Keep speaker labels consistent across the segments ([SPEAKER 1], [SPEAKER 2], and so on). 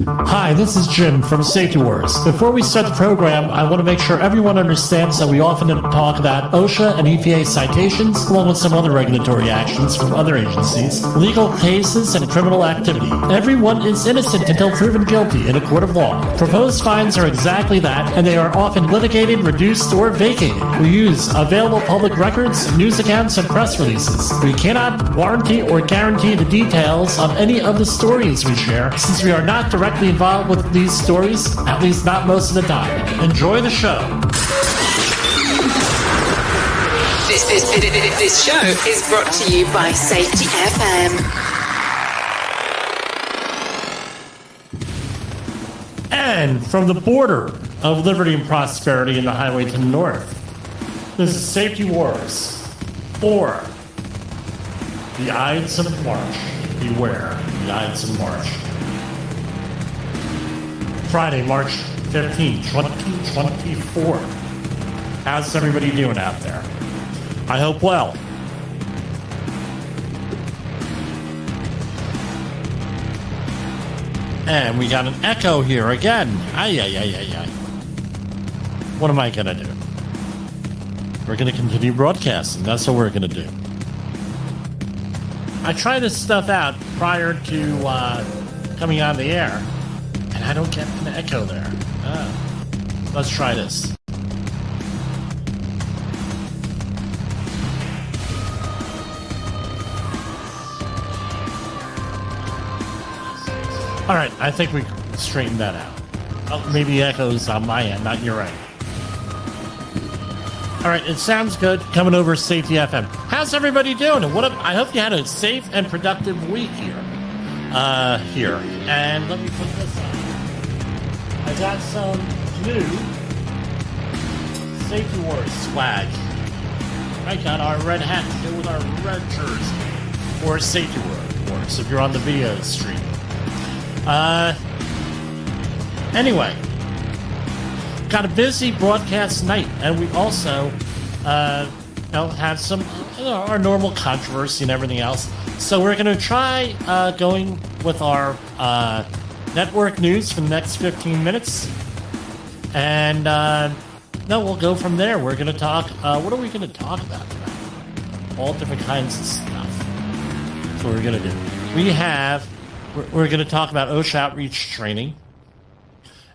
[SPEAKER 1] Hi, this is Jim from Safety Wars. Before we start the program, I want to make sure everyone understands that we often talk about OSHA and EPA citations, along with some other regulatory actions from other agencies, legal cases, and criminal activity. Everyone is innocent until proven guilty in a court of law. Proposed fines are exactly that, and they are often litigated, reduced, or vacated. We use available public records, news accounts, and press releases. We cannot warranty or guarantee the details of any of the stories we share, since we are not directly involved with these stories, at least not most of the time. Enjoy the show.
[SPEAKER 2] This show is brought to you by Safety FM.
[SPEAKER 1] And from the border of liberty and prosperity in the highway to the north, this is Safety Wars for the Ides of March. Beware, the Ides of March. Friday, March 15th, 2024. How's everybody doing out there? I hope well. And we got an echo here again. Ay. What am I going to do? We're going to continue broadcasting. That's what we're going to do. I try this stuff out prior to coming on the air. And I don't get an echo there. Let's try this. All right, I think we straightened that out. Oh, maybe echoes on my end, not your end. All right, it sounds good. Coming over Safety FM. How's everybody doing? And I hope you had a safe and productive week here. And let me put this on. I got some new Safety Wars swag. I got our red hat to go with our red jersey for Safety Wars if you're on the video stream. Anyway, got a busy broadcast night, and we also have some our normal controversy and everything else. So we're going to try going with our network news for the next 15 minutes. And we'll go from there. We're going to talk. What are we going to talk about tonight? All different kinds of stuff. That's what we're going to do. We're going to talk about OSHA Outreach Training.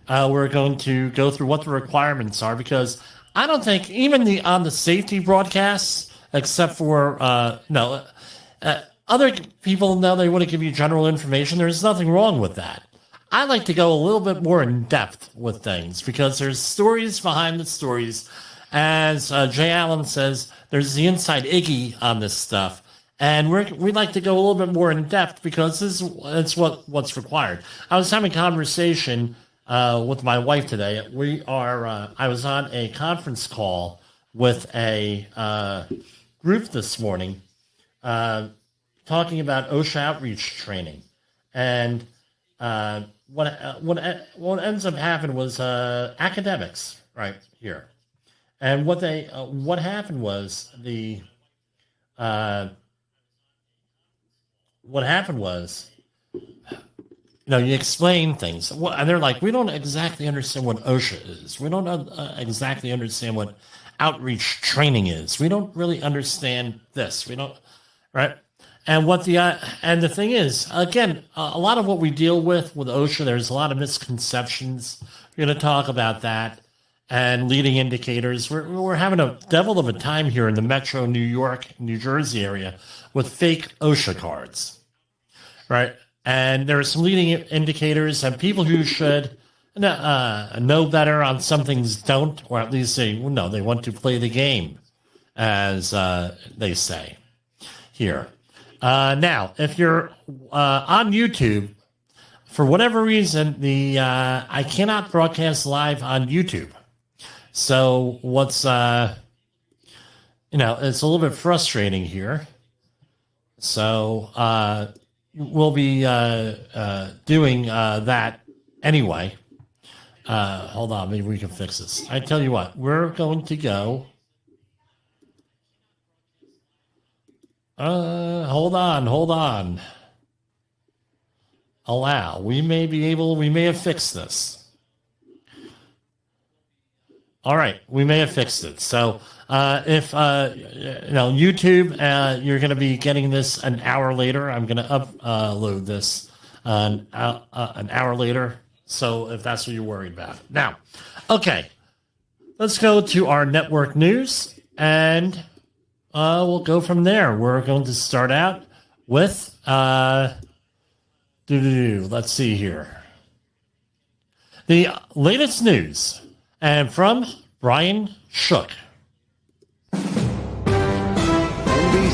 [SPEAKER 1] We're going to go through what the requirements are, because I don't think even on the safety broadcasts, except for other people know they want to give you general information. There's nothing wrong with that. I like to go a little bit more in depth with things, because there's stories behind the stories. As Jay Allen says, there's the inside Iggy on this stuff. And we'd like to go a little bit more in depth, because it's what's required. I was having a conversation with my wife today. I was on a conference call with a group this morning talking about OSHA Outreach Training. And what ends up happening was academics right here. And what happened was you explain things, and they're like, we don't exactly understand what OSHA is. We don't exactly understand what outreach training is. We don't really understand this. We don't, right? And and the thing is, again, a lot of what we deal with OSHA, there's a lot of misconceptions. We're going to talk about that and leading indicators. We're having a devil of a time here in the metro New York, New Jersey area with fake OSHA cards, right? And there are some leading indicators, and people who should know better on some things don't, or at least they want to play the game, as they say here. Now, if you're on YouTube, for whatever reason, I cannot broadcast live on YouTube. So it's a little bit frustrating here. So we'll be doing that anyway. Hold on, maybe we can fix this. I tell you what, we're going to go. Hold on. allow. We may have fixed this. All right, we may have fixed it. So if YouTube, you're going to be getting this an hour later. I'm going to upload this an hour later. So if that's what you're worried about. Now, okay, let's go to our network news, and we'll go from there. We're going to start out with, let's see here. The latest news, and from Brian Shook.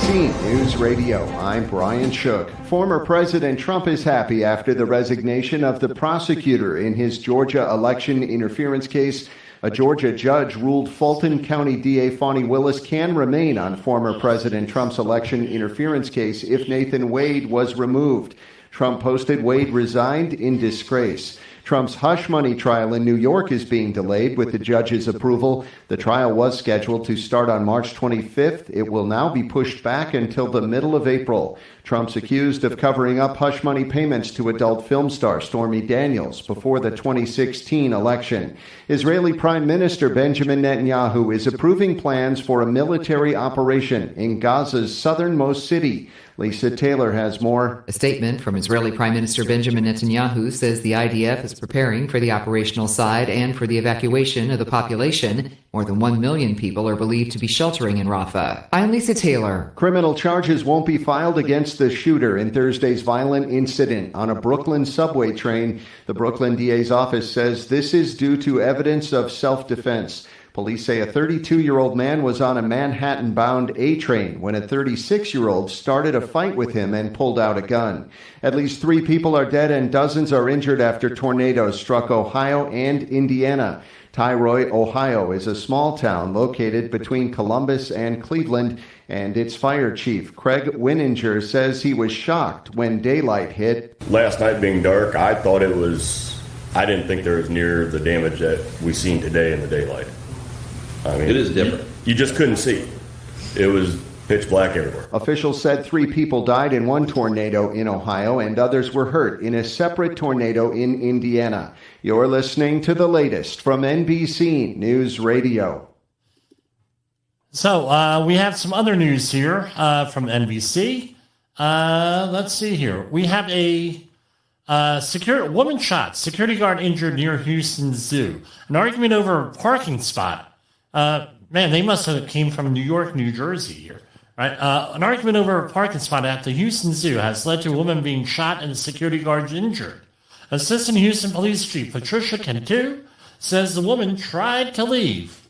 [SPEAKER 3] NBC News Radio, I'm Brian Shook. Former President Trump is happy after the resignation of the prosecutor in his Georgia election interference case. A Georgia judge ruled Fulton County DA Fani Willis can remain on former President Trump's election interference case if Nathan Wade was removed. Trump posted Wade resigned in disgrace. Trump's hush money trial in New York is being delayed with the judge's approval. The trial was scheduled to start on March 25th. It will now be pushed back until the middle of April. Trump's accused of covering up hush money payments to adult film star Stormy Daniels before the 2016 election. Israeli Prime Minister Benjamin Netanyahu is approving plans for a military operation in Gaza's southernmost city. Lisa Taylor has more.
[SPEAKER 4] A statement from Israeli Prime Minister Benjamin Netanyahu says the IDF is preparing for the operational side and for the evacuation of the population. More than 1 million people are believed to be sheltering in Rafah. I'm Lisa Taylor.
[SPEAKER 3] Criminal charges won't be filed against the shooter in Thursday's violent incident on a Brooklyn subway train. The Brooklyn DA's office says this is due to evidence of self-defense. Police say a 32-year-old man was on a Manhattan-bound A train when a 36-year-old started a fight with him and pulled out a gun. At least 3 people are dead and dozens are injured after tornadoes struck Ohio and Indiana. Tyroy, Ohio is a small town located between Columbus and Cleveland, and its fire chief, Craig Wininger, says he was shocked when daylight hit.
[SPEAKER 5] Last night being dark, I didn't think there was near the damage that we've seen today in the daylight. I mean,
[SPEAKER 6] it is different.
[SPEAKER 5] You just couldn't see. It was pitch black everywhere.
[SPEAKER 3] Officials said 3 people died in one tornado in Ohio and others were hurt in a separate tornado in Indiana. You're listening to the latest from NBC News Radio.
[SPEAKER 1] So we have some other news here from NBC. Let's see here. We have a woman shot, security guard injured near Houston Zoo. An argument over a parking spot. Man, they must have came from New York, New Jersey here, right? An argument over a parking spot at the Houston Zoo has led to a woman being shot and a security guard injured. Assistant Houston Police Chief Patricia Cantu says the woman tried to leave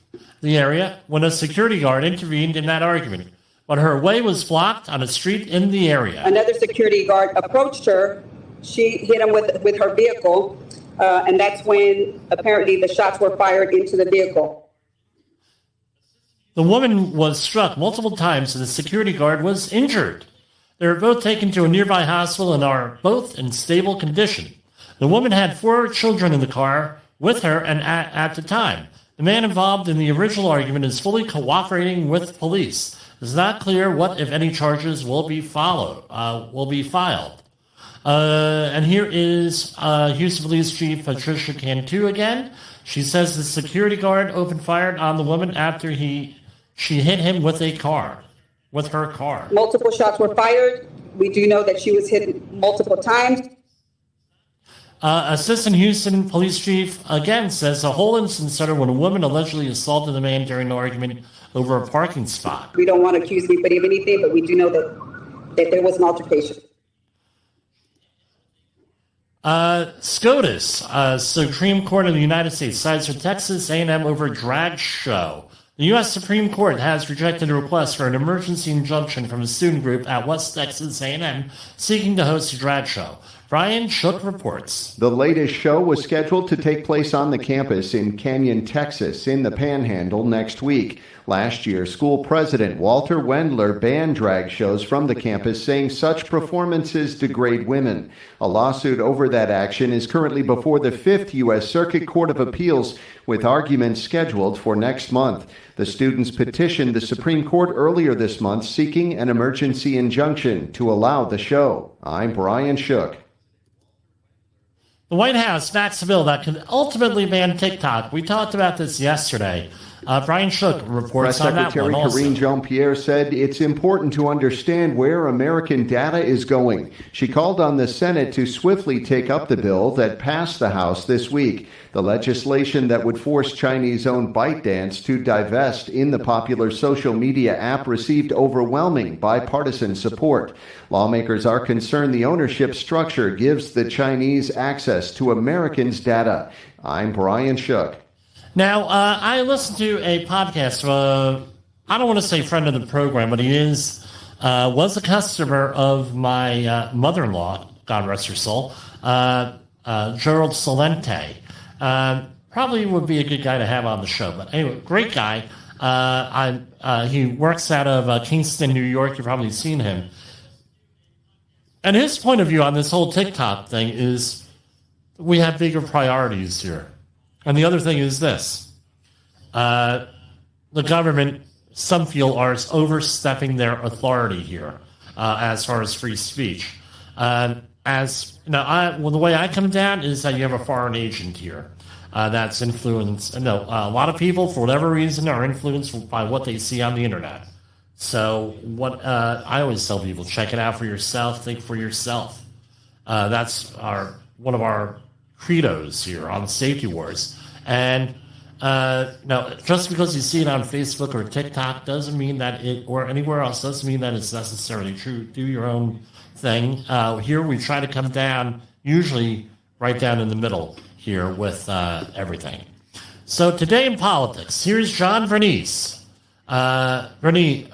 [SPEAKER 1] the area when a security guard intervened in that argument, but her way was blocked on a street in the area.
[SPEAKER 7] Another security guard approached her. She hit him with her vehicle, and that's when apparently the shots were fired into the vehicle.
[SPEAKER 1] The woman was struck multiple times and the security guard was injured. They were both taken to a nearby hospital and are both in stable condition. The woman had 4 children in the car with her and at the time. The man involved in the original argument is fully cooperating with police. It's not clear what, if any, charges will be filed. And here is Houston Police Chief Patricia Cantu again. She says the security guard opened fire on the woman after she hit him with her car.
[SPEAKER 7] Multiple shots were fired. We do know that she was hit multiple times.
[SPEAKER 1] Assistant Houston Police Chief again says the whole incident started when a woman allegedly assaulted the man during an argument over a parking spot.
[SPEAKER 7] We don't want to accuse anybody of anything, but we do know that there was an altercation.
[SPEAKER 1] SCOTUS, Supreme Court of the United States, sides for Texas A&M over drag show. The U.S. Supreme Court has rejected a request for an emergency injunction from a student group at West Texas A&M seeking to host a drag show. Brian Shook reports.
[SPEAKER 3] The latest show was scheduled to take place on the campus in Canyon, Texas, in the Panhandle next week. Last year, school president Walter Wendler banned drag shows from the campus, saying such performances degrade women. A lawsuit over that action is currently before the 5th U.S. Circuit Court of Appeals, with arguments scheduled for next month. The students petitioned the Supreme Court earlier this month seeking an emergency injunction to allow the show. I'm Brian Shook.
[SPEAKER 1] The White House backs a bill that could ultimately ban TikTok. We talked about this yesterday. Brian Shook reports
[SPEAKER 3] Press
[SPEAKER 1] on that
[SPEAKER 3] Secretary
[SPEAKER 1] one also.
[SPEAKER 3] Karine Jean-Pierre said it's important to understand where American data is going. She called on the Senate to swiftly take up the bill that passed the House this week. The legislation that would force Chinese-owned ByteDance to divest in the popular social media app received overwhelming bipartisan support. Lawmakers are concerned the ownership structure gives the Chinese access to Americans' data. I'm Brian Shook.
[SPEAKER 1] Now, I listened to a podcast of I don't want to say friend of the program, but he was a customer of my mother-in-law, God rest her soul, Gerald Salente. Probably would be a good guy to have on the show. But anyway, great guy. He works out of Kingston, New York. You've probably seen him. And his point of view on this whole TikTok thing is we have bigger priorities here. And the other thing is this. The government, some feel, are overstepping their authority here as far as free speech. The way I come down is that you have a foreign agent here that's influenced. A lot of people, for whatever reason, are influenced by what they see on the internet. So what I always tell people, check it out for yourself, think for yourself. That's one of our credos here on Safety Wars. And just because you see it on Facebook or TikTok doesn't mean that or anywhere else, doesn't mean that it's necessarily true. Do your own thing. Here we try to come down, usually right down in the middle here with everything. So today in politics, here's John Bernice. Bernice.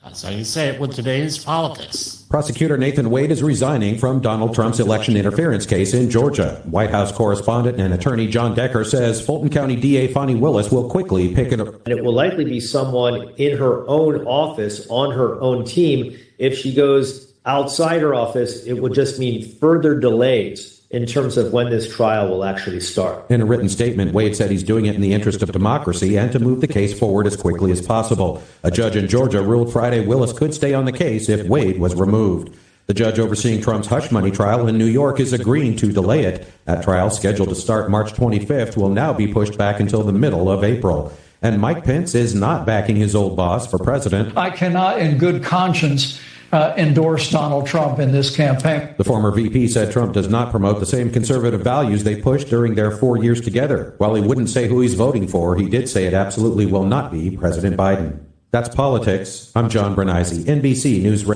[SPEAKER 1] That's how you say it with today's politics.
[SPEAKER 6] Prosecutor Nathan Wade is resigning from Donald Trump's election interference case in Georgia. White House correspondent and attorney John Decker says Fulton County DA Fonnie Willis will quickly pick it up.
[SPEAKER 8] And it will likely be someone in her own office, on her own team. If she goes outside her office, it would just mean further delays in terms of when this trial will actually start.
[SPEAKER 6] In a written statement, Wade said he's doing it in the interest of democracy and to move the case forward as quickly as possible. A judge in Georgia ruled Friday Willis could stay on the case if Wade was removed. The judge overseeing Trump's hush money trial in New York is agreeing to delay it. That trial, scheduled to start March 25th, will now be pushed back until the middle of April. And Mike Pence is not backing his old boss for president.
[SPEAKER 9] I cannot, in good conscience, endorse Donald Trump in this campaign.
[SPEAKER 6] The former VP said Trump does not promote the same conservative values they pushed during their 4 years together. While he wouldn't say who he's voting for, he did say it absolutely will not be President Biden. That's politics. I'm John Bernice, NBC News.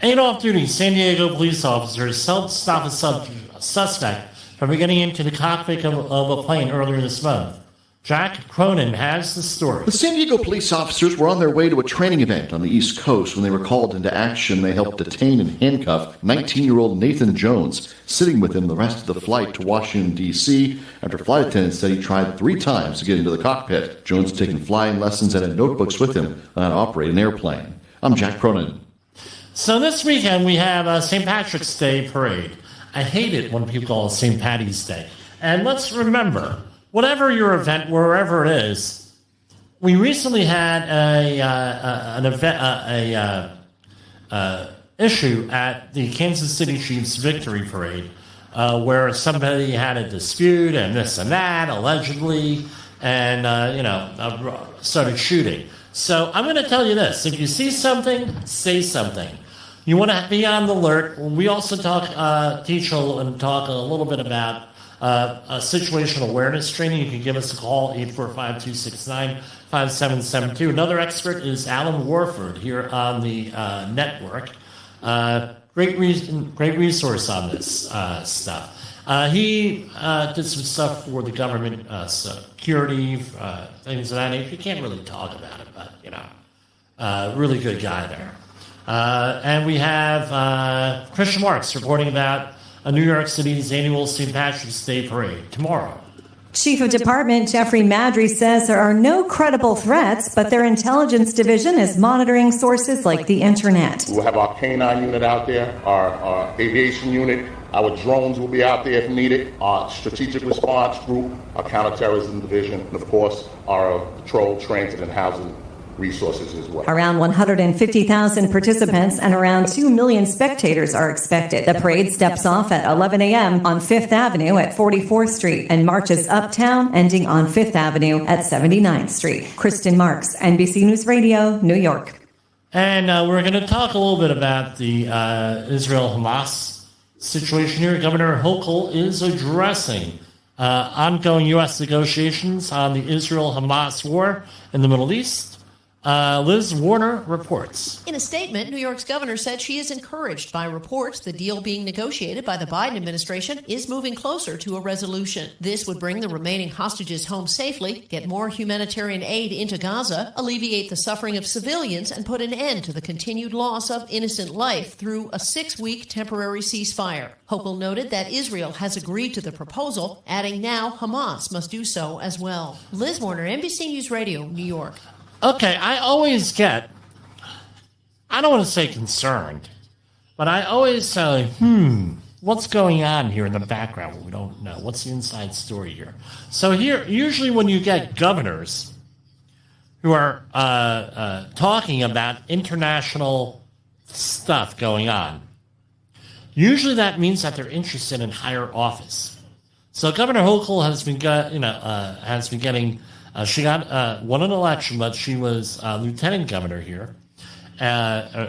[SPEAKER 1] 8 off-duty San Diego police officers helped stop a suspect from getting into the cockpit of a plane earlier this month. Jack Cronin has the story.
[SPEAKER 10] The San Diego police officers were on their way to a training event on the East Coast when they were called into action. They helped detain and handcuff 19-year-old Nathan Jones, sitting with him the rest of the flight to Washington, D.C., after flight attendants said he tried 3 times to get into the cockpit. Jones had taken flying lessons and had notebooks with him on how to operate an airplane. I'm Jack Cronin.
[SPEAKER 1] So this weekend we have a St. Patrick's Day parade. I hate it when people call it St. Patty's Day. And let's remember, whatever your event, wherever it is, we recently had an issue at the Kansas City Chiefs Victory Parade where somebody had a dispute and this and that, allegedly, and, started shooting. So I'm going to tell you this. If you see something, say something. You want to be on the alert. We also teach and talk a little bit about a situational awareness training. You can give us a call, 845-269-5772. Another expert is Alan Warford here on the network. Great resource on this stuff. He did some stuff for the government, security, things of that nature. You can't really talk about it, but, really good guy there. And we have Christian Marks reporting about New York City's annual St. Patrick's Day Parade tomorrow.
[SPEAKER 11] Chief of Department Jeffrey Madry says there are no credible threats, but their intelligence division is monitoring sources like the internet.
[SPEAKER 12] We'll have our K-9 unit out there, our aviation unit, our drones will be out there if needed, our strategic response group, our counterterrorism division, and of course our patrol, transit, and housing resources as well.
[SPEAKER 11] Around 150,000 participants and around 2 million spectators are expected. The parade steps off at 11 a.m. on 5th Avenue at 44th Street and marches uptown, ending on 5th Avenue at 79th Street. Kristen Marks, NBC News Radio, New York.
[SPEAKER 1] And we're going to talk a little bit about the Israel-Hamas situation here. Governor Hochul is addressing ongoing U.S. negotiations on the Israel-Hamas war in the Middle East. Liz Warner reports.
[SPEAKER 13] In a statement, New York's governor said she is encouraged by reports the deal being negotiated by the Biden administration is moving closer to a resolution. This would bring the remaining hostages home safely, get more humanitarian aid into Gaza, alleviate the suffering of civilians, and put an end to the continued loss of innocent life through a 6-week temporary ceasefire. Hochul noted that Israel has agreed to the proposal, adding now Hamas must do so as well. Liz Warner, NBC News Radio, New York.
[SPEAKER 1] Okay, I always get, I don't want to say concerned, but I always say, what's going on here in the background? We don't know. What's the inside story here? So here, usually when you get governors who are talking about international stuff going on, usually that means that they're interested in higher office. So Governor Hochul has been getting. She won an election, but she was lieutenant governor here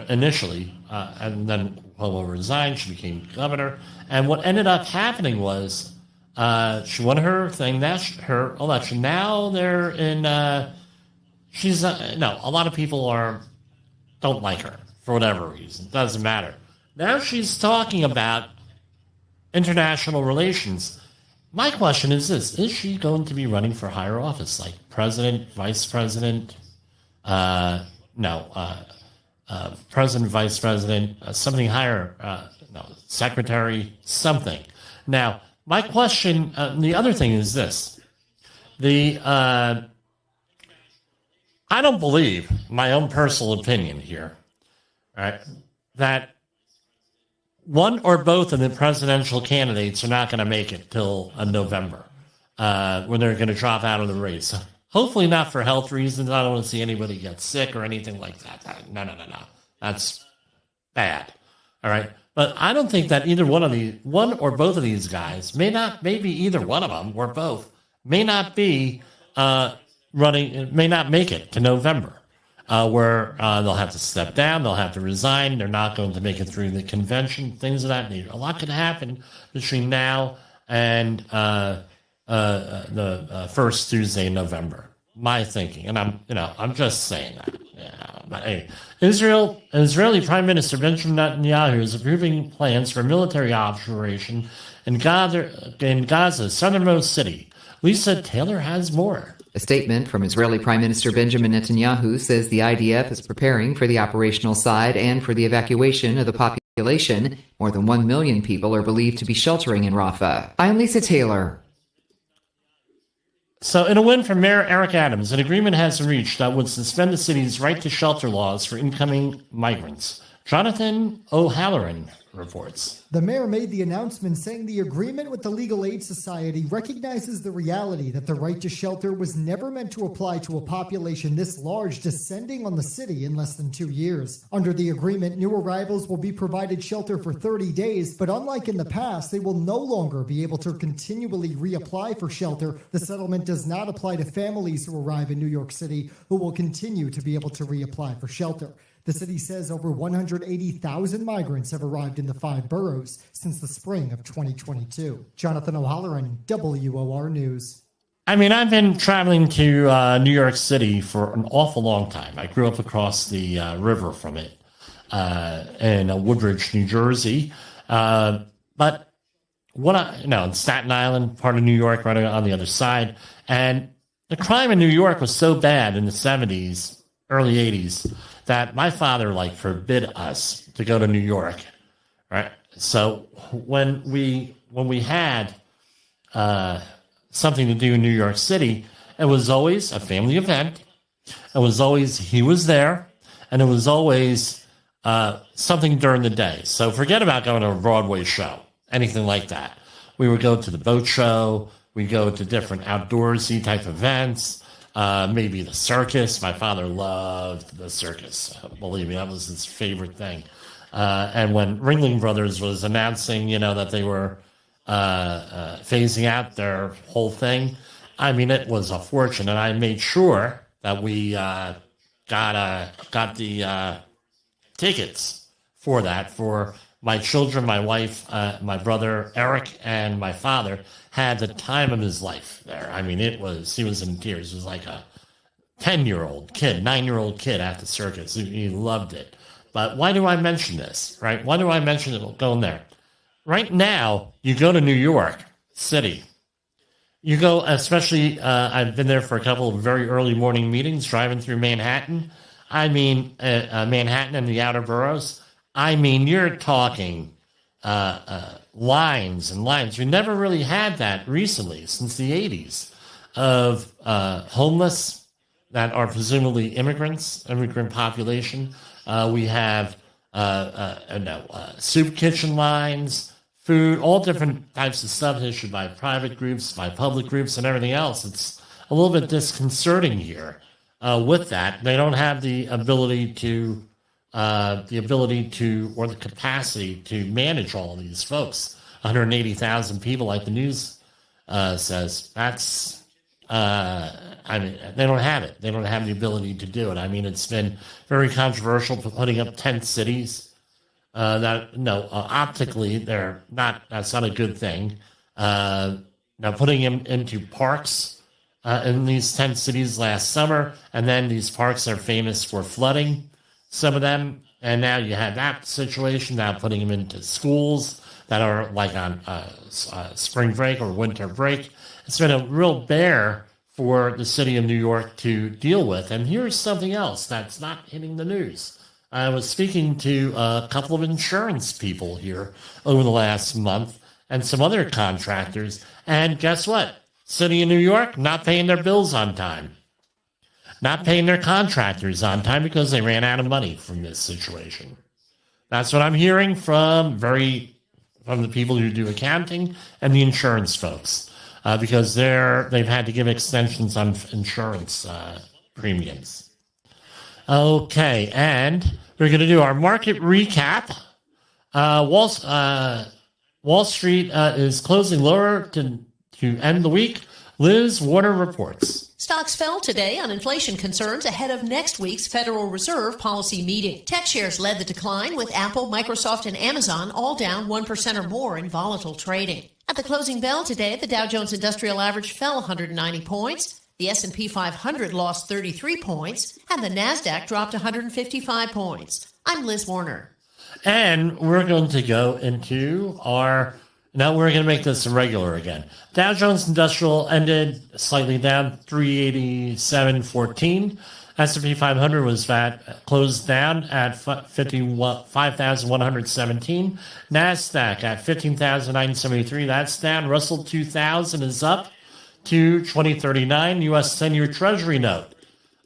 [SPEAKER 1] initially, and then Hochul resigned. She became governor, and what ended up happening was she won her thing, her election. Now they're in. She's a lot of people don't like her for whatever reason. Doesn't matter. Now she's talking about international relations. My question is this: is she going to be running for higher office, like president, vice president? President, vice president, something higher. Secretary, something. Now, my question. The other thing is this: I don't believe, my own personal opinion here, right, that one or both of the presidential candidates are not going to make it till November, when they're going to drop out of the race. Hopefully not for health reasons. I don't want to see anybody get sick or anything like that. No. That's bad. All right. But I don't think that one or both of these guys maybe either one of them or both may not be may not make it to November. Where they'll have to step down, they'll have to resign, they're not going to make it through the convention, things of that nature. A lot could happen between now and the first Tuesday in November. My thinking, and I'm just saying that. Yeah, but hey, Israeli Prime Minister Benjamin Netanyahu is approving plans for a military operation in Gaza's southernmost city. Lisa Taylor has more.
[SPEAKER 4] A statement from Israeli Prime Minister Benjamin Netanyahu says the IDF is preparing for the operational side and for the evacuation of the population. More than 1 million people are believed to be sheltering in Rafah. I'm Lisa Taylor.
[SPEAKER 1] So, in a win for Mayor Eric Adams, an agreement has been reached that would suspend the city's right to shelter laws for incoming migrants. Jonathan O'Halloran reports.
[SPEAKER 14] The mayor made the announcement saying the agreement with the Legal Aid Society recognizes the reality that the right to shelter was never meant to apply to a population this large descending on the city in less than 2 years. Under the agreement, new arrivals will be provided shelter for 30 days, but unlike in the past, they will no longer be able to continually reapply for shelter. The settlement does not apply to families who arrive in New York City who will continue to be able to reapply for shelter. The city says over 180,000 migrants have arrived in the 5 boroughs since the spring of 2022. Jonathan O'Halloran, WOR News.
[SPEAKER 1] I mean, I've been traveling to New York City for an awful long time. I grew up across the river from it in Woodbridge, New Jersey. But in Staten Island, part of New York, right on the other side. And the crime in New York was so bad in the 70s, early 80s, that my father forbid us to go to New York, right? So when we had something to do in New York City, it was always a family event. It was always he was there, and it was always something during the day. So forget about going to a Broadway show, anything like that. We would go to the boat show. We go to different outdoorsy type events. maybe the circus. My father loved the circus. Believe me, that was his favorite thing. And when Ringling Brothers was announcing, that they were phasing out their whole thing, I mean, it was a fortune. And I made sure that we got the tickets for that for my children, my wife, my brother Eric, and my father had the time of his life there. I mean, he was in tears. It was like a 10-year-old kid, 9-year-old kid at the circus. He loved it. But why do I mention this, right? Why do I mention it going there? Right now, you go to New York City. You go, especially, I've been there for a couple of very early morning meetings, driving through Manhattan. I mean, Manhattan and the outer boroughs. I mean, you're talking lines and lines. We never really had that recently, since the 80s, of homeless that are presumably immigrant population. We have soup kitchen lines, food, all different types of stuff issued by private groups, by public groups, and everything else. It's a little bit disconcerting here with that. They don't have the ability to, or the capacity to manage all of these folks. 180,000 people, like the news says. That's, they don't have it. They don't have the ability to do it. I mean, it's been very controversial for putting up tent cities. Optically, that's not a good thing. Now, putting them into parks in these tent cities last summer, and then these parks are famous for flooding, some of them, and now you have that situation, now putting them into schools that are like on spring break or winter break. It's been a real bear for the city of New York to deal with. And here's something else that's not hitting the news. I was speaking to a couple of insurance people here over the last month and some other contractors, and guess what? City of New York not paying their bills on time. Not paying their contractors on time because they ran out of money from this situation. That's what I'm hearing from the people who do accounting and the insurance folks, because they've had to give extensions on insurance premiums. Okay, and we're going to do our market recap. Wall Street is closing lower to end the week. Liz Warner reports.
[SPEAKER 13] Stocks fell today on inflation concerns ahead of next week's Federal Reserve policy meeting. Tech shares led the decline, with Apple, Microsoft, and Amazon all down 1% or more in volatile trading. At the closing bell today, the Dow Jones Industrial Average fell 190 points, the S&P 500 lost 33 points, and the NASDAQ dropped 155 points. I'm Liz Warner.
[SPEAKER 1] And we're going to go into now we're going to make this regular again. Dow Jones Industrial ended slightly down, 387.14. S&P 500 was closed down at 5,117. NASDAQ at 15,973. That's down. Russell 2000 is up to 2039. U.S. 10-year Treasury note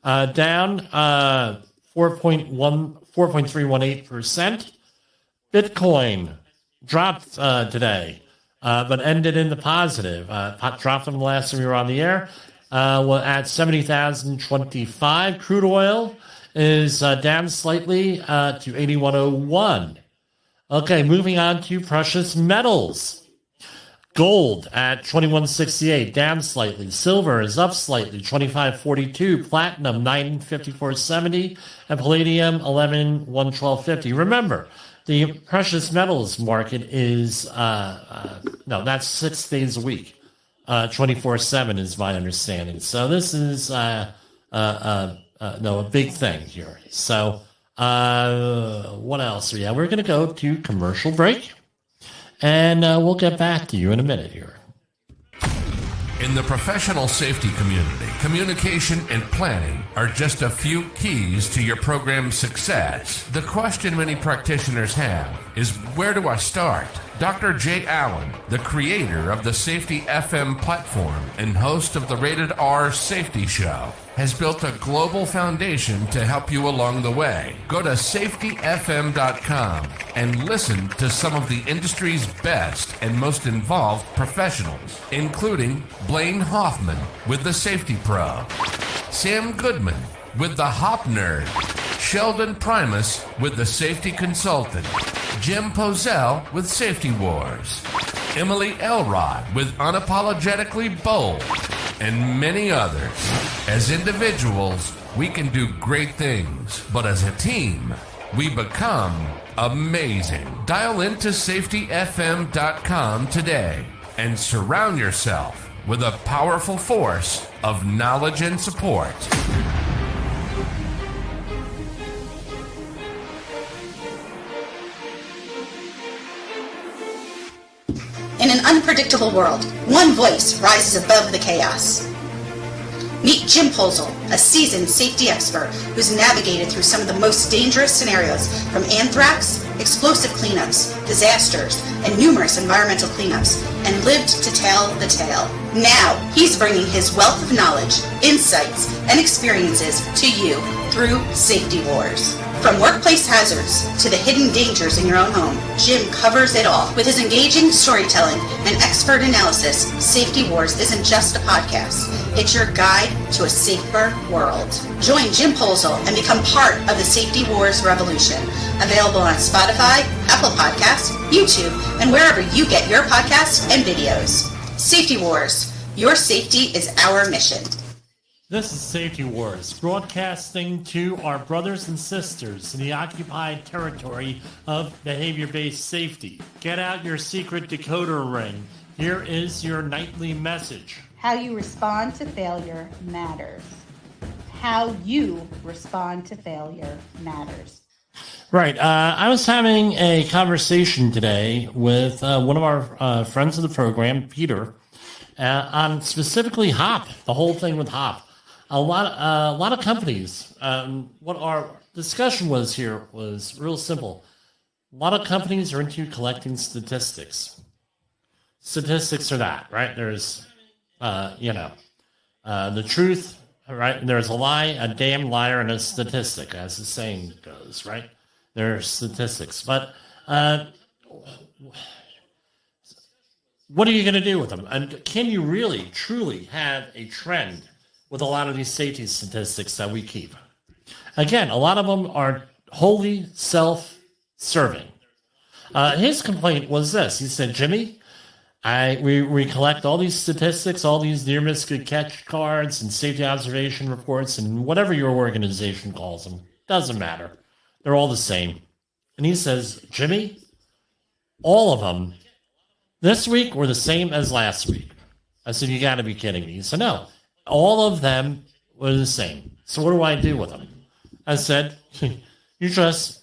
[SPEAKER 1] down 4.318%. Bitcoin dropped today, but ended in the positive. Dropped from the last time we were on the air. At 70,025. Crude oil is down slightly to 81.01. Okay, moving on to precious metals. Gold at 21.68, down slightly. Silver is up slightly, 25.42. Platinum 954.70, and palladium 11.112.50. Remember, the precious metals market is that's 6 days a week. 24/7 is my understanding. So this is a big thing here. So what else? Yeah, we're going to go to commercial break, and we'll get back to you in a minute here.
[SPEAKER 15] In the professional safety community, communication and planning are just a few keys to your program's success. The question many practitioners have is, where do I start? Dr. Jay Allen, the creator of the Safety FM platform and host of the Rated R Safety Show, has built a global foundation to help you along the way. Go to safetyfm.com and listen to some of the industry's best and most involved professionals, including Blaine Hoffman with the Safety Pro, Sam Goodman with the Hop Nerd, Sheldon Primus with the Safety Consultant, Jim Poesl with Safety Wars, Emily Elrod with Unapologetically Bold, and many others. As individuals, we can do great things, but as a team, we become amazing. Dial into safetyfm.com today and surround yourself with a powerful force of knowledge and support.
[SPEAKER 16] In an unpredictable world, one voice rises above the chaos. Meet Jim Poesl, a seasoned safety expert who's navigated through some of the most dangerous scenarios, from anthrax, explosive cleanups, disasters, and numerous environmental cleanups, and lived to tell the tale. Now, he's bringing his wealth of knowledge, insights, and experiences to you through Safety Wars. From workplace hazards to the hidden dangers in your own home, Jim covers it all. With his engaging storytelling and expert analysis, Safety Wars isn't just a podcast. It's your guide to a safer world. Join Jim Poesl and become part of the Safety Wars revolution. Available on Spotify, Apple Podcasts, YouTube, and wherever you get your podcasts and videos. Safety Wars. Your safety is our mission.
[SPEAKER 1] This is Safety Wars, broadcasting to our brothers and sisters in the occupied territory of behavior-based safety. Get out your secret decoder ring. Here is your nightly message.
[SPEAKER 17] How you respond to failure matters. How you respond to failure matters.
[SPEAKER 1] Right. I was having a conversation today with one of our friends of the program, Peter, on specifically HOP, the whole thing with HOP. A lot of companies. What our discussion was here was real simple. A lot of companies are into collecting statistics. Statistics are that, right? There's, the truth, right? There's a lie, a damn liar, and a statistic, as the saying goes, right? There's statistics, but what are you going to do with them? And can you really, truly have a trend with a lot of these safety statistics that we keep? Again, a lot of them are wholly self-serving. His complaint was this. He said, Jimmy, we collect all these statistics, all these near-miss good catch cards and safety observation reports and whatever your organization calls them. Doesn't matter. They're all the same. And he says, Jimmy, all of them this week were the same as last week. I said, you got to be kidding me. He said, no. All of them were the same. So what do I do with them? I said, you just,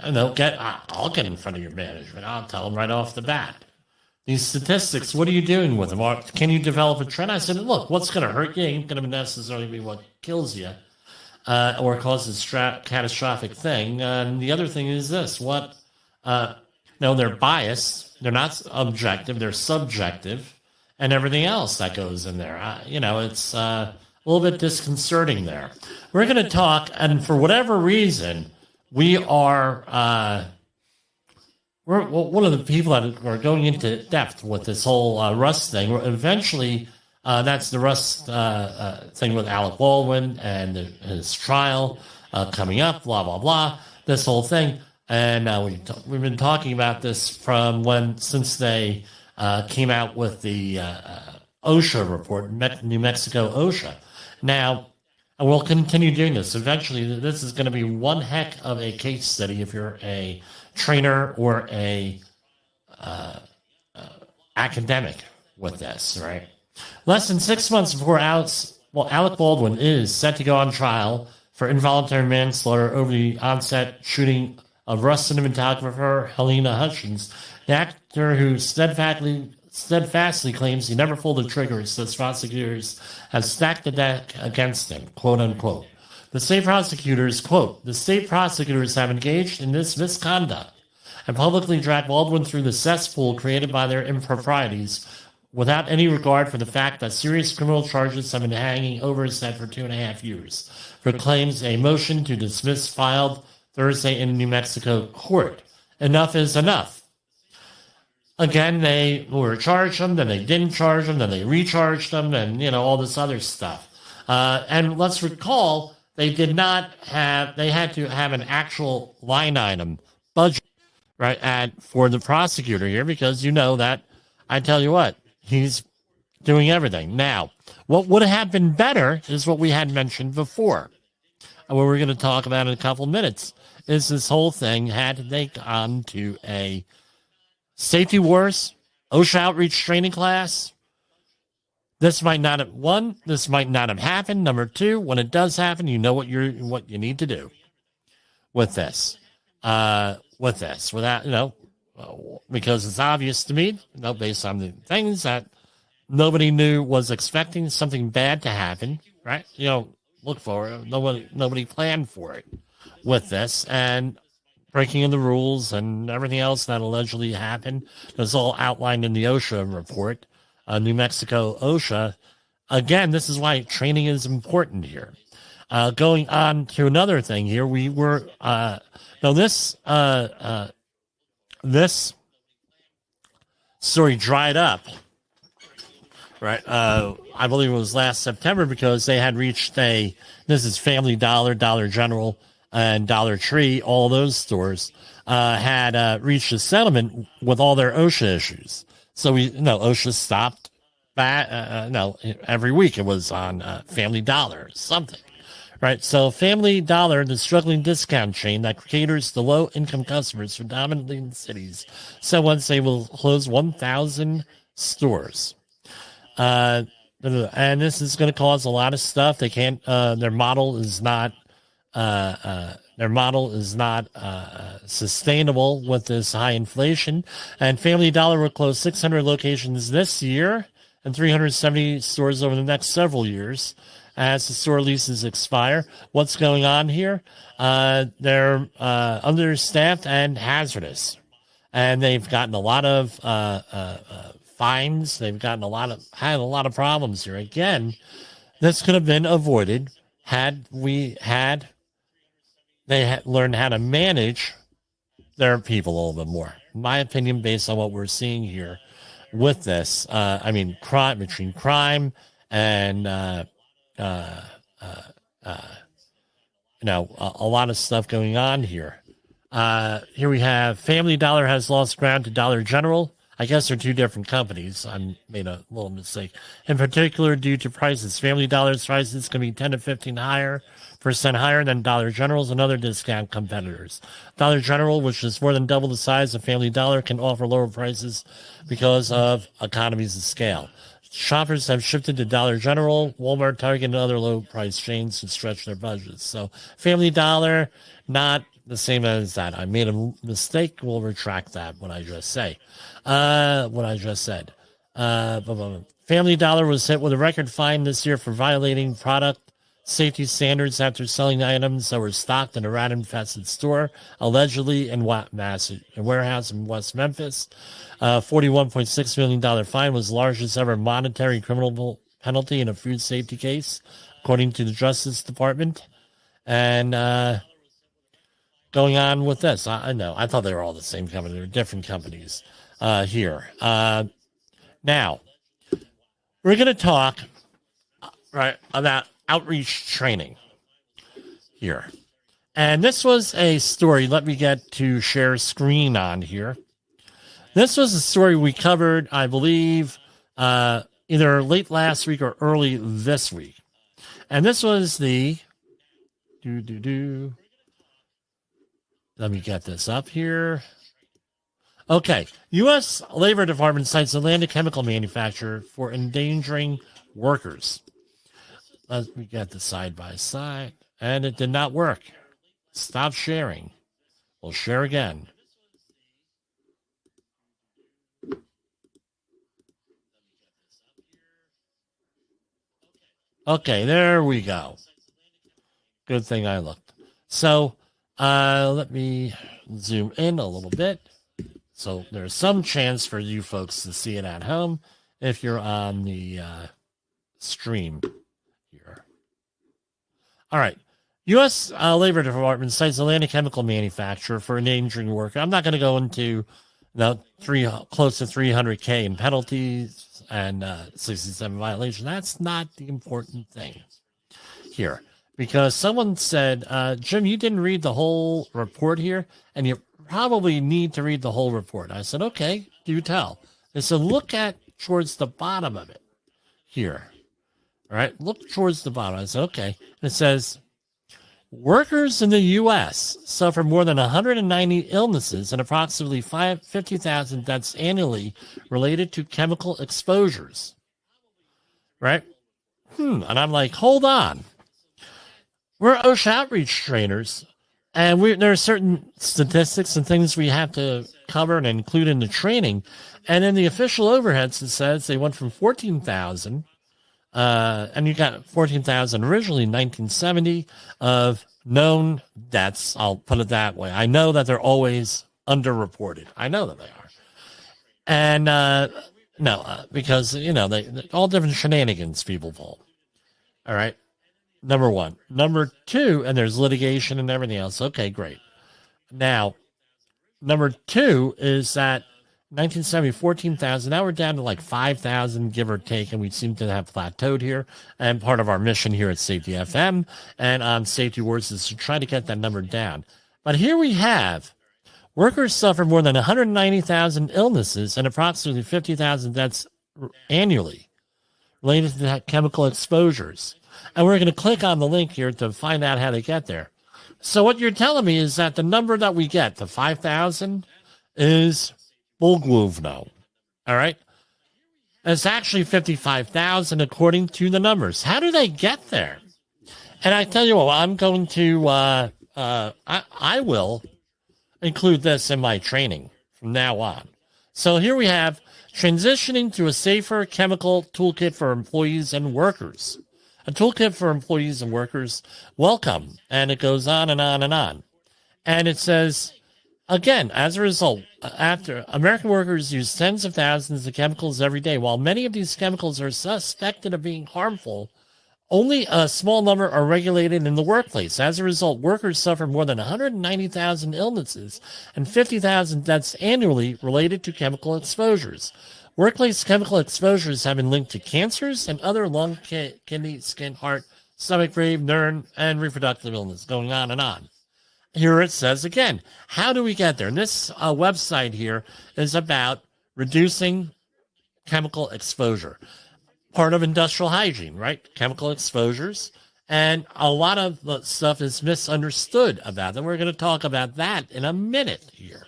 [SPEAKER 1] I'll get in front of your management. I'll tell them right off the bat. These statistics, what are you doing with them? Or can you develop a trend? I said, look, what's going to hurt you ain't going to necessarily be what kills you or causes catastrophic thing. And the other thing is this, they're biased. They're not objective. They're subjective. And everything else that goes in there. It's a little bit disconcerting there. We're going to talk, and for whatever reason, we are we're one of the people that are going into depth with this whole Rust thing. Eventually, that's the Rust thing with Alec Baldwin and his trial coming up, blah, blah, blah, this whole thing. And we've been talking about this since they came out with the OSHA report, New Mexico OSHA. Now, we'll continue doing this. Eventually, this is going to be one heck of a case study if you're a trainer or a academic with this, right? Less than 6 months before Alec Baldwin is set to go on trial for involuntary manslaughter over the onset shooting of Rust cinematographer Helena Hutchins, the actor who steadfastly claims he never pulled the trigger says prosecutors have stacked the deck against him, quote unquote. The state prosecutors, quote, the state prosecutors have engaged in this misconduct and publicly dragged Baldwin through the cesspool created by their improprieties without any regard for the fact that serious criminal charges have been hanging over his head for 2.5 years, proclaims a motion to dismiss filed Thursday in New Mexico court. Enough is enough. Again, they were charged them, then they didn't charge them, then they recharged them, and, all this other stuff. And let's recall, they had to have an actual line item budget, right, for the prosecutor here, because that, I tell you what, he's doing everything. Now, what would have been better is what we had mentioned before, and what we're going to talk about in a couple minutes, is this whole thing had to take on to a safety wars, OSHA outreach training class. This might not have happened. Number two, when it does happen, you know what you need to do with this. Without, because it's obvious to me, based on the things that nobody knew was expecting something bad to happen, right? Look for it. Nobody planned for it with this, and breaking of the rules and everything else that allegedly happened. That's all outlined in the OSHA report, New Mexico OSHA. Again, this is why training is important here. Going on to another thing here, we were this story dried up, right? I believe it was last September, because they had reached this is Family Dollar, Dollar General, and Dollar Tree, all those stores had reached a settlement with all their OSHA issues. So OSHA stopped every week it was on Family Dollar, something. Right, so Family Dollar, the struggling discount chain that caters to low-income customers predominantly in cities, said once they will close 1,000 stores. And this is going to cause a lot of stuff. They can't. Their model is not sustainable with this high inflation. And Family Dollar will close 600 locations this year and 370 stores over the next several years as the store leases expire. What's going on here? They're understaffed and hazardous, and they've gotten a lot of fines. They've gotten had a lot of problems here. Again, this could have been avoided had they learned how to manage their people a little bit more. In my opinion, based on what we're seeing here with this, between crime and a lot of stuff going on here. Here we have Family Dollar has lost ground to Dollar General. I guess they're two different companies. I made a little mistake. In particular, due to prices. Family Dollar's prices can be 10 to 15% higher than Dollar General's and other discount competitors. Dollar General, which is more than double the size of Family Dollar, can offer lower prices because of economies of scale. Shoppers have shifted to Dollar General, Walmart, Target, and other low-price chains to stretch their budgets. So Family Dollar, not the same as that. I made a mistake. We'll retract that, what I just said. Family Dollar was hit with a record fine this year for violating product safety standards after selling items that were stocked in a rat-infested store, allegedly in a warehouse in West Memphis. $41.6 million fine was the largest ever monetary criminal penalty in a food safety case, according to the Justice Department. And going on with this, I know, I thought they were all the same company. They were different companies here. Now, we're going to talk about outreach training here. And this was a story. Let me get to share screen on here. This was a story we covered, I believe, either late last week or early this week. And this was the... Let me get this up here. Okay. U.S. Labor Department cites Atlanta chemical manufacturer for endangering workers. Let me get the side by side. And it did not work. Stop sharing. We'll share again. Okay, there we go. Good thing I looked. So, let me zoom in a little bit. So there's some chance for you folks to see it at home if you're on the stream here. All right. U.S. Labor Department cites Atlanta chemical manufacturer for endangering worker. I'm not going to go into close to $300K in penalties and 67 violation. That's not the important thing here because someone said, Jim, you didn't read the whole report here, and you probably need to read the whole report. I said, okay, do tell. They said, look at towards the bottom of it here. All right, look towards the bottom. I said, okay. And it says, workers in the U.S. suffer more than 190 illnesses and approximately 50,000 deaths annually related to chemical exposures. Right? And I'm like, hold on. We're OSHA Outreach trainers, and there are certain statistics and things we have to cover and include in the training. And in the official overheads, it says they went from 14,000, and you got 14,000 originally in 1970 of known deaths. I'll put it that way. I know that they're always underreported. I know that they are. And because, they all different shenanigans people pull. All right. Number one. Number two, and there's litigation and everything else. Okay, great. Now, number two is that 1970, 14,000. Now we're down to like 5,000, give or take, and we seem to have plateaued here. And part of our mission here at Safety FM and on Safety Wars is to try to get that number down. But here we have workers suffer more than 190,000 illnesses and approximately 50,000 deaths annually related to chemical exposures. And we're going to click on the link here to find out how to get there. So what you're telling me is that the number that we get, the 5,000, is bullgłówno. All right? It's actually 55,000 according to the numbers. How do they get there? And I tell you what, I'm going to, I will include this in my training from now on. So here we have transitioning to a safer chemical toolkit for employees and workers. A toolkit for employees and workers. Welcome. And it goes on and on and on. And it says, again, as a result, after American workers use tens of thousands of chemicals every day, while many of these chemicals are suspected of being harmful, only a small number are regulated in the workplace. As a result, workers suffer more than 190,000 illnesses and 50,000 deaths annually related to chemical exposures. Workplace chemical exposures have been linked to cancers and other lung, kidney, skin, heart, stomach, brain, nerve, and reproductive illness, going on and on. Here it says again, how do we get there? And this website here is about reducing chemical exposure. Part of industrial hygiene, right? Chemical exposures. And a lot of the stuff is misunderstood about them. We're going to talk about that in a minute here.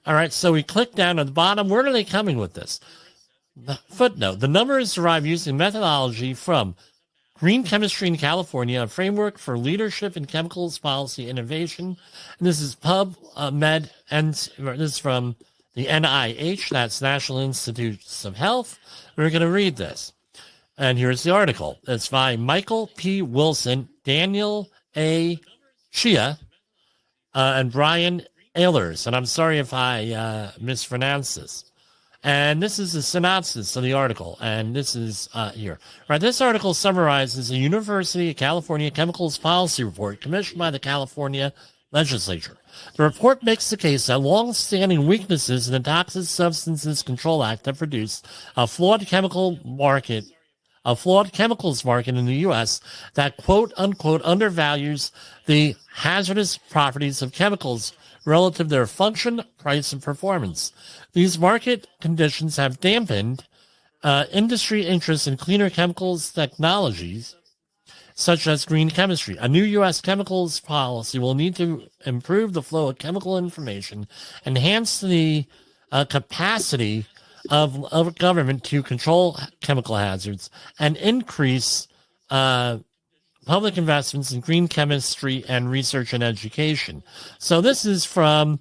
[SPEAKER 1] All right, so we click down at the bottom. Where are they coming with this? The footnote. The number is derived using methodology from Green Chemistry in California, a framework for leadership in chemicals policy innovation. And this is PubMed, and this is from the NIH, that's National Institutes of Health. We're going to read this. And here's the article. It's by Michael P. Wilson, Daniel A. Chia, and Brian Ehlers. And I'm sorry if I mispronounce this. And this is a synopsis of the article. And this is here. Right. This article summarizes a University of California chemicals policy report commissioned by the California legislature. The report makes the case that long-standing weaknesses in the Toxic Substances Control Act have produced a flawed chemicals market in the U.S. that, quote-unquote, undervalues the hazardous properties of chemicals relative to their function, price, and performance. These market conditions have dampened industry interest in cleaner chemicals technologies, such as green chemistry. A new U.S. chemicals policy will need to improve the flow of chemical information, enhance the capacity of government to control chemical hazards, and increase public investments in green chemistry and research and education. So this is from,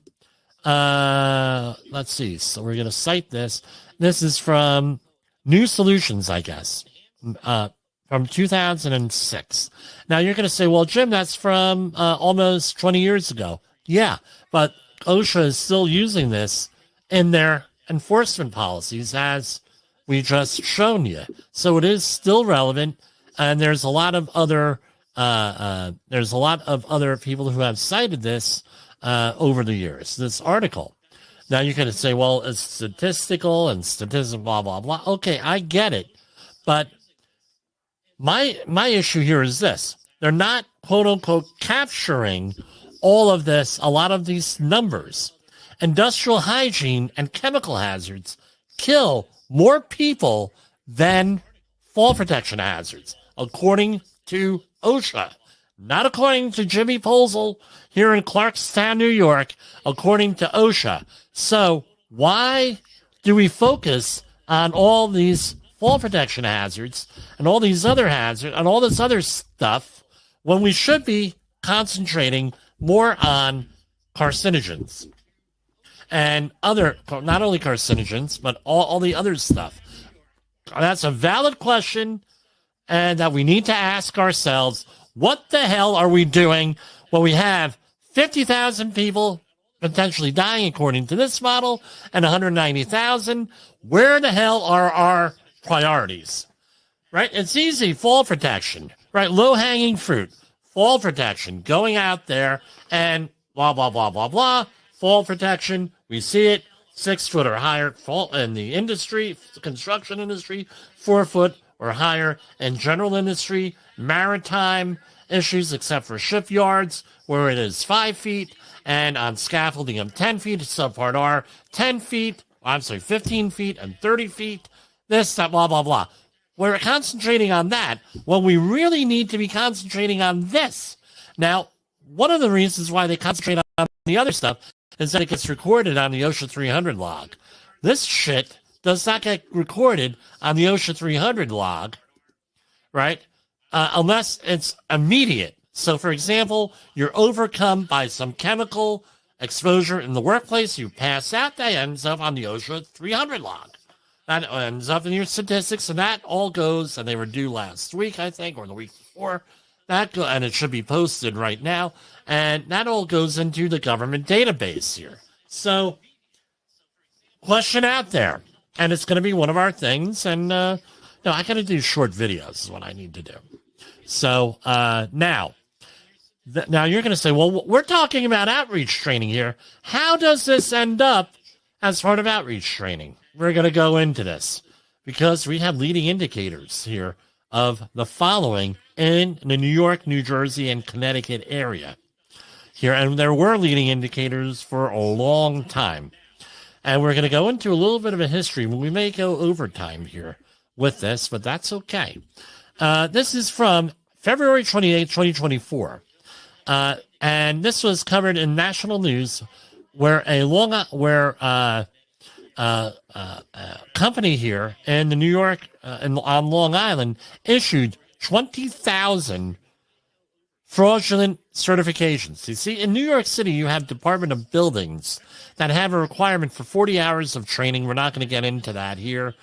[SPEAKER 1] let's see, so we're going to cite this. This is from New Solutions, I guess, from 2006. Now you're going to say, well, Jim, that's from almost 20 years ago. Yeah, but OSHA is still using this in their enforcement policies, as we just shown you. So it is still relevant. And there's a lot of other people who have cited this over the years, this article. Now you could say, well, it's statistical and blah, blah, blah. Okay, I get it. But My issue here is this. They're not, quote unquote, capturing all of this, a lot of these numbers. Industrial hygiene and chemical hazards kill more people than fall protection hazards, according to OSHA. Not according to Jimmy Poesl here in Clarkstown, New York, according to OSHA. So why do we focus on all these fall protection hazards and all these other hazards and all this other stuff when we should be concentrating more on carcinogens and other, not only carcinogens, but all the other stuff? That's a valid question, and that we need to ask ourselves, what the hell are we doing when we have 50,000 people potentially dying according to this model and 190,000? Where the hell are our priorities? Right? It's easy. Fall protection, right? Low-hanging fruit. Fall protection. Going out there and blah, blah, blah, blah, blah. Fall protection. We see it. 6 foot or higher fall in the industry, construction industry, 4 foot or higher in general industry, maritime issues, except for shipyards, where it is 5 feet, and on scaffolding of 10 feet, subpart R, 10 feet, 15 feet and 30 feet, this, that, blah, blah, blah. We're concentrating on that when we really need to be concentrating on this. Now, one of the reasons why they concentrate on the other stuff is that it gets recorded on the OSHA 300 log. This shit does not get recorded on the OSHA 300 log, right? Unless it's immediate. So, for example, you're overcome by some chemical exposure in the workplace, you pass out, that ends up on the OSHA 300 log. That ends up in your statistics, and that all goes, and they were due last week, I think, or the week before. And it should be posted right now, and that all goes into the government database here. So, question out there, and it's going to be one of our things, and I got to do short videos is what I need to do. So, now you're going to say, well, we're talking about outreach training here. How does this end up as part of outreach training? We're going to go into this because we have leading indicators here of the following in the New York, New Jersey, and Connecticut area here. And there were leading indicators for a long time. And we're going to go into a little bit of a history. We may go overtime here with this, but that's okay. This is from February 28, 2024. And this was covered in national news where a company here in the New York, on Long Island, issued 20,000 fraudulent certifications. You see, in New York City, you have Department of Buildings that have a requirement for 40 hours of training. We're not going to get into that here,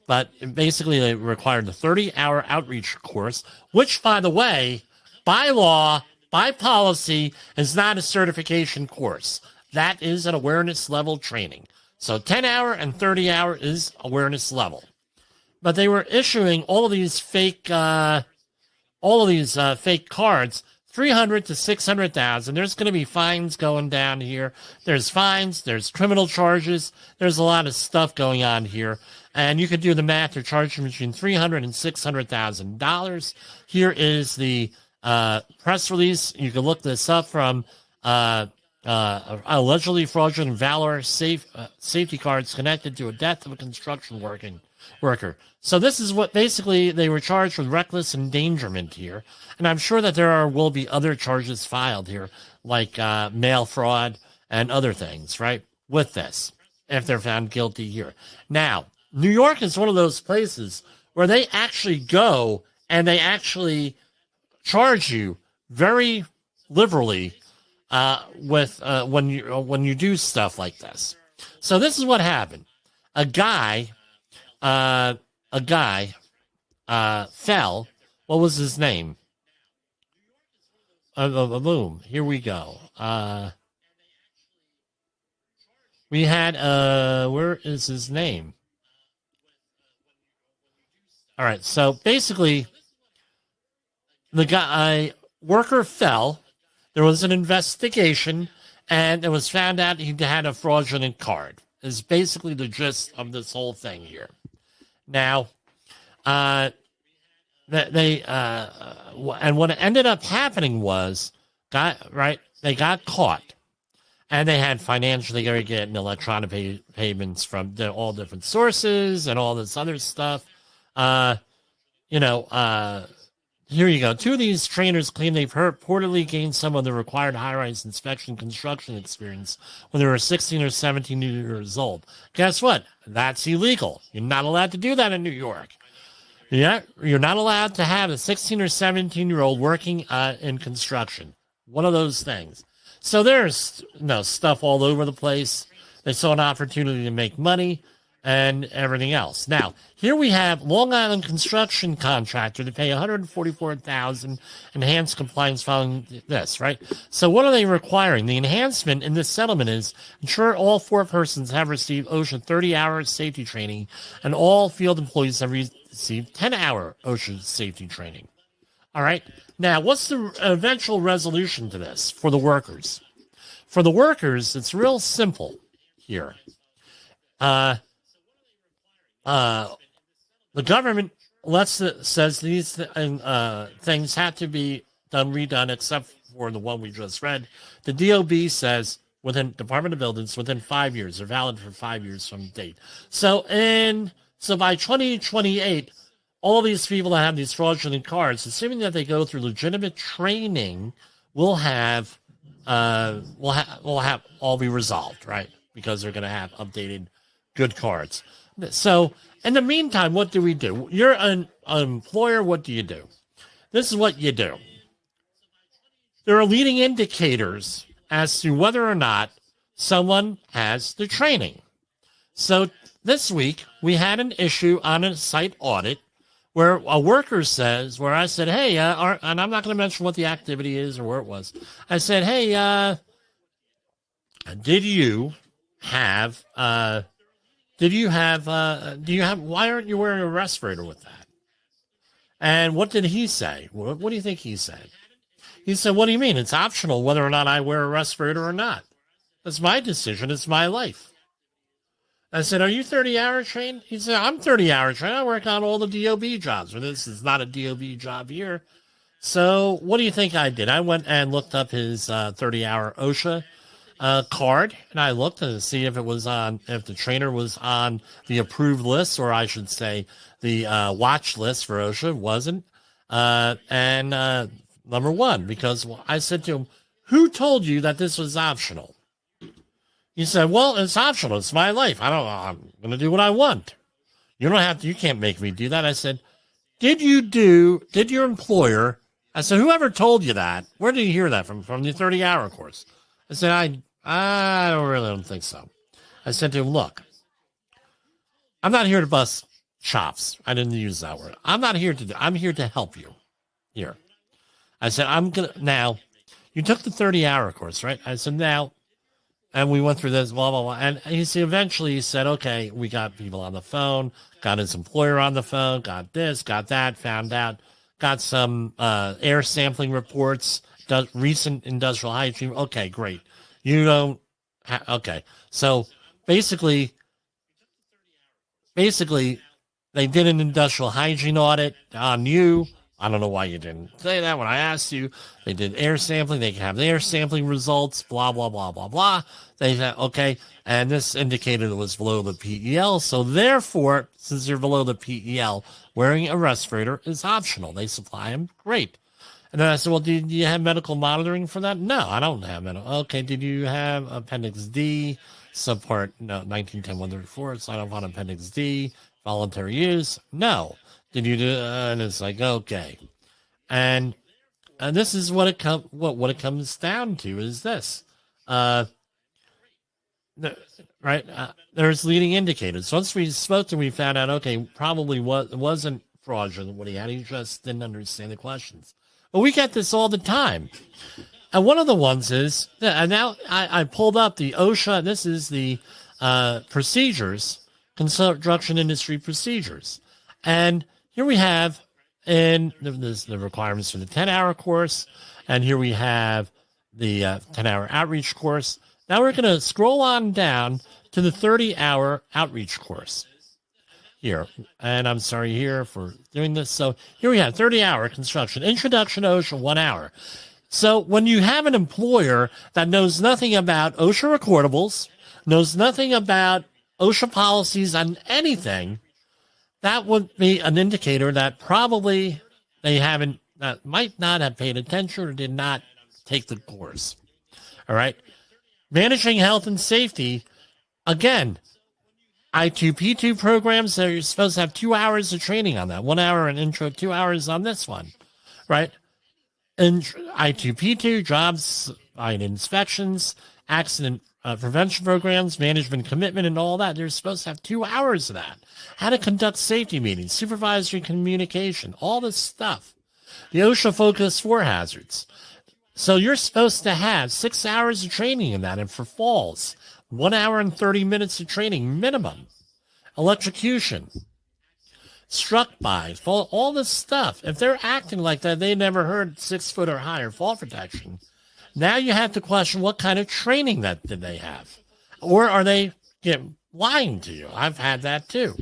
[SPEAKER 1] but basically they required the 30-hour outreach course, which, by the way, by law, by policy, is not a certification course. That is an awareness level training. So 10-hour and 30-hour is awareness level. But they were issuing all of these fake cards, 300 to 600,000. There's going to be fines going down here. There's fines. There's criminal charges. There's a lot of stuff going on here. And you could do the math. They're charging between $300,000 and $600,000. Here is the press release. You can look this up from allegedly fraudulent Valor safety cards connected to a death of a construction worker. So this is what basically they were charged with reckless endangerment here. And I'm sure that there will be other charges filed here, like mail fraud and other things, right, with this, if they're found guilty here. Now, New York is one of those places where they actually go and they actually charge you very liberally with when you do stuff like this. So this is what happened. A guy fell. What was his name? Boom. Here we go. We had where is his name? All right. So basically, the worker fell. There was an investigation, and it was found out he had a fraudulent card. Is basically the gist of this whole thing here. Now, and what ended up happening was, they got caught. And they had financially getting electronic payments from all different sources and all this other stuff. Here you go. Two of these trainers claim they've reportedly gained some of the required high-rise inspection construction experience when they were 16 or 17 years old. Guess what? That's illegal. You're not allowed to do that in New York. Yeah, you're not allowed to have a 16 or 17-year-old working in construction. One of those things. So there's stuff all over the place. They saw an opportunity to make money and everything else. Now, here we have Long Island construction contractor to pay $144,000 enhanced compliance following this, right? So what are they requiring? The enhancement in this settlement is ensure all 4 persons have received OSHA 30-hour safety training and all field employees have received 10-hour OSHA safety training. All right. Now, what's the eventual resolution to this for the workers? For the workers, it's real simple here. The government says these things have to be redone, except for the one we just read. The DOB says Department of Buildings within 5 years. They're valid for 5 years from date. So by 2028. All these people that have these fraudulent cards, assuming that they go through legitimate training, will have all be resolved, right? Because they're going to have updated good cards. So in the meantime, what do we do? You're an employer. What do you do? This is what you do. There are leading indicators as to whether or not someone has the training. So this week, we had an issue on a site audit where a worker says, where I said, hey, and I'm not going to mention what the activity is or where it was. I said, hey, do you have, why aren't you wearing a respirator with that? And what did he say? What do you think he said? He said, what do you mean? It's optional whether or not I wear a respirator or not. That's my decision. It's my life. I said, are you 30-hour trained? He said, I'm 30-hour trained. I work on all the DOB jobs. But this is not a DOB job here. So what do you think I did? I went and looked up his 30-hour OSHA card, and I looked to see if the trainer was on the approved list, or I should say the watch list for OSHA. Wasn't. Number one, because I said to him, who told you that this was optional? He said, well, it's optional. It's my life. I'm going to do what I want. You can't make me do that. I said, did your employer, I said, whoever told you that, where did you hear that from? From the 30-hour course. I said, I don't think so. I said to him, look, I'm not here to bust chops. I didn't use that word. I'm here to help you here. I said, now, you took the 30-hour course, right? I said, now, and we went through this, blah, blah, blah. And eventually he said, okay, we got people on the phone, got his employer on the phone, got this, got that, found out, got some air sampling reports, recent industrial hygiene. Okay, great. Okay. So basically, they did an industrial hygiene audit on you. I don't know why you didn't say that when I asked you. They did air sampling. They can have the air sampling results, blah, blah, blah, blah, blah. They said, okay, and this indicated it was below the PEL. So therefore, since you're below the PEL, wearing a respirator is optional. They supply them. Great. And then I said, well, do you have medical monitoring for that? No, I don't have medical. Okay, did you have Appendix D, subpart 1910-134, sign off on Appendix D, voluntary use? No. Did you do? And it's like, okay, and this is what it comes down to is this, right? There's leading indicators. So once we spoke to him, we found out, okay, probably wasn't fraudulent what he had. He just didn't understand the questions. But we get this all the time, and one of the ones is, and now I pulled up the OSHA. This is the procedures, construction industry procedures, and here we have the requirements for the 10-hour course, and here we have the 10-hour outreach course. Now we're going to scroll on down to the 30-hour outreach course. here. And I'm sorry here for doing this. So here we have 30-hour construction. Introduction to OSHA, 1 hour. So when you have an employer that knows nothing about OSHA recordables, knows nothing about OSHA policies on anything, that would be an indicator that probably they might not have paid attention or did not take the course. All right. Managing health and safety. Again, I2P2 programs, you're supposed to have 2 hours of training on that. 1 hour in intro, 2 hours on this one, right? And I2P2, jobs, inspections, accident prevention programs, management commitment, and all that. They're supposed to have 2 hours of that. How to conduct safety meetings, supervisory communication, all this stuff. The OSHA Focus 4 hazards. So you're supposed to have 6 hours of training in that, and for falls, 1 hour and 30 minutes of training minimum. Electrocution, struck by, fall, all this stuff. If they're acting like that, they never heard 6 foot or higher fall protection. Now you have to question what kind of training that did they have, or are they lying to you? I've had that too.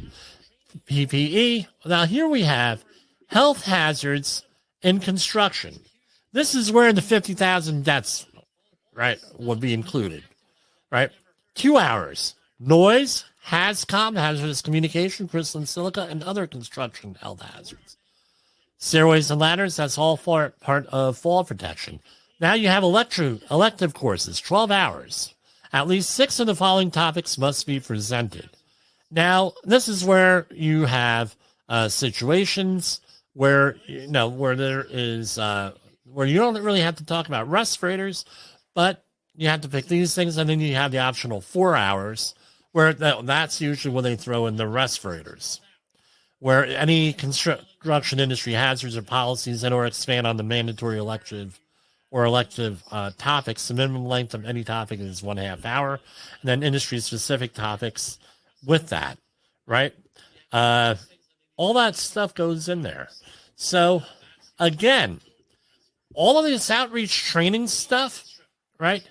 [SPEAKER 1] PPE. Now here we have health hazards in construction. This is where the 50,000 deaths, right, would be included, right? 2 hours. Noise, HAZCOM, hazardous communication, crystalline silica, and other construction health hazards. Stairways and ladders, that's all part of fall protection. Now you have elective courses, 12 hours. At least 6 of the following topics must be presented. Now, this is where you have situations where, where there is, where you don't really have to talk about respirators, but you have to pick these things, and then you have the optional 4 hours, where that's usually when they throw in the respirators, where any construction industry hazards or policies and or expand on the mandatory elective topics. The minimum length of any topic is 1/2 hour, and then industry-specific topics with that, right? All that stuff goes in there. So, again, all of this outreach training stuff, right,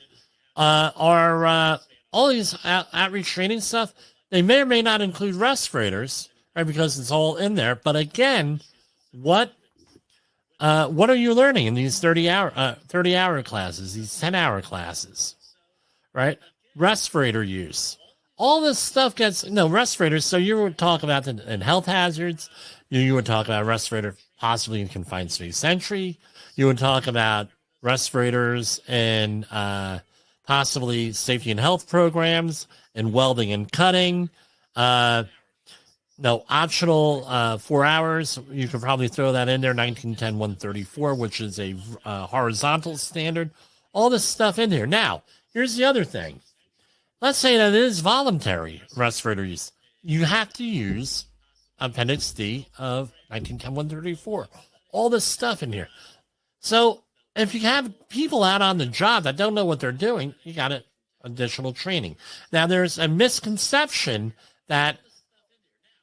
[SPEAKER 1] all these outreach training stuff, they may or may not include respirators, right, because it's all in there. But again, what are you learning in these 30-hour classes, these 10-hour classes, right? Respirator use. All this stuff gets, respirators. So you would talk about in health hazards. You would talk about respirator possibly in confined space entry. You would talk about respirators in possibly safety and health programs and welding and cutting. Optional 4 hours. You could probably throw that in there, 1910-134, which is a horizontal standard. All this stuff in here. Now, here's the other thing. Let's say that it is voluntary respirator use. You have to use Appendix D of 1910-134. All this stuff in here. So if you have people out on the job that don't know what they're doing, you got additional training. Now, there's a misconception that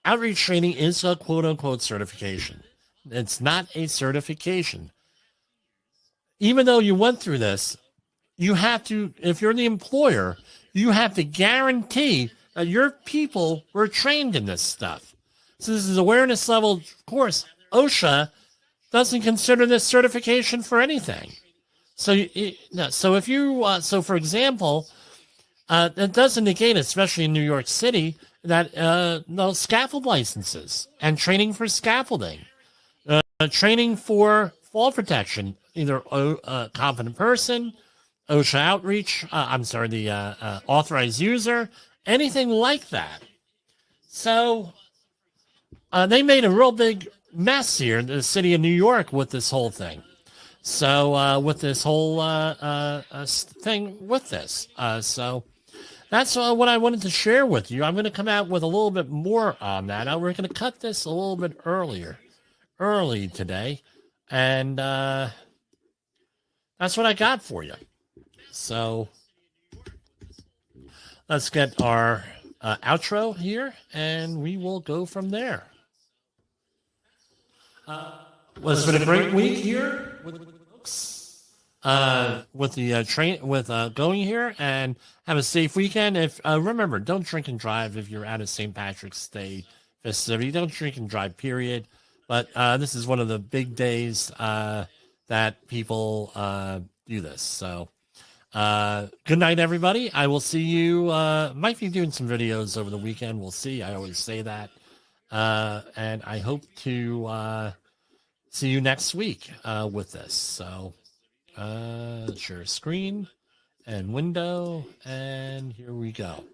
[SPEAKER 1] outreach training is a quote-unquote certification. It's not a certification. Even though you went through this, you have to, if you're the employer, you have to guarantee that your people were trained in this stuff. So this is awareness level course. OSHA doesn't consider this certification for anything. So, for example, that doesn't negate, especially in New York City, that scaffold licenses and training for scaffolding, training for fall protection, either competent person, OSHA Outreach, the authorized user, anything like that. So they made a real big mess here in the city of New York with this whole thing. So with this whole thing with this. So that's what I wanted to share with you. I'm going to come out with a little bit more on that. We're going to cut this a little bit early today. And that's what I got for you. So let's get our outro here, and we will go from there. It's been a great week here with going here, and have a safe weekend. If remember, don't drink and drive if you're out of St. Patrick's Day festivity. Don't drink and drive, period. But this is one of the big days that people do this. So good night, everybody. I will see you. Might be doing some videos over the weekend. We'll see. I always say that. And I hope to see you next week with this. So share screen and window, and here we go.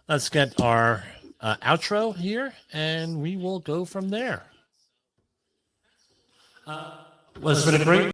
[SPEAKER 1] Let's get our outro here, and we will go from there. Well, it's been a great